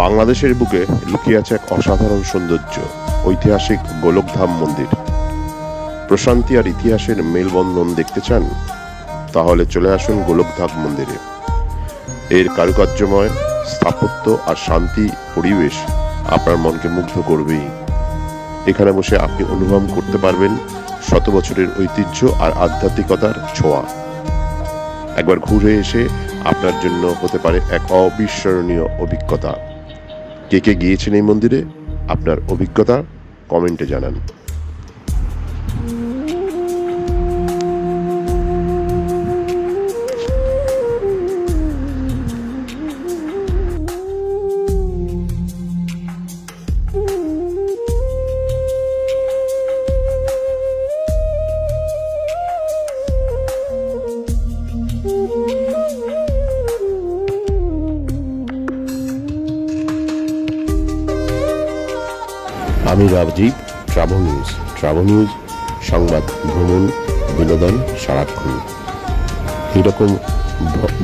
বাংলাদেশের বুকে লুকিয়ে আছে এক অসাধারণ সৌন্দর্য, ঐতিহাসিক গোলকধাম মন্দির। প্রশান্তি আর ইতিহাসের মেলবন্ধন দেখতে চান? তাহলে চলে আসুন গোলকধাম মন্দিরে। এর কারুকার্যময় স্থাপত্য আর শান্তি পরিবেশ আপনার মনকে মুগ্ধ করবেই। এখানে বসে আপনি অনুভব করতে পারবেন শত বছরের ঐতিহ্য আর আধ্যাত্মিকতার ছোঁয়া। একবার ঘুরে এসে আপনার জন্য হতে পারে এক অবিস্মরণীয় অভিজ্ঞতা। কে কে গিয়েছেন এই মন্দিরে? আপনার অভিজ্ঞতা কমেন্টে জানান। আমি রাজীব, ট্রাভেল নিউজ সংবাদ, ভ্রমণ, বিনোদন সারাক্ষণ। এইরকম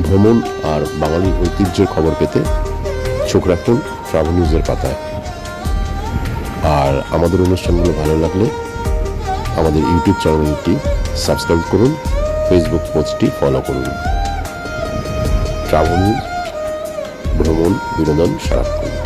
ভ্রমণ আর বাঙালি ঐতিহ্যের খবর পেতে চোখ রাখুন ট্রাভেল নিউজের পাতায়। আর আমাদের অনুষ্ঠানগুলো ভালো লাগলে আমাদের ইউটিউব চ্যানেলটি সাবস্ক্রাইব করুন, ফেসবুক পেজটি ফলো করুন। ট্রাভেল নিউজ, ভ্রমণ, বিনোদন সারাক্ষণ।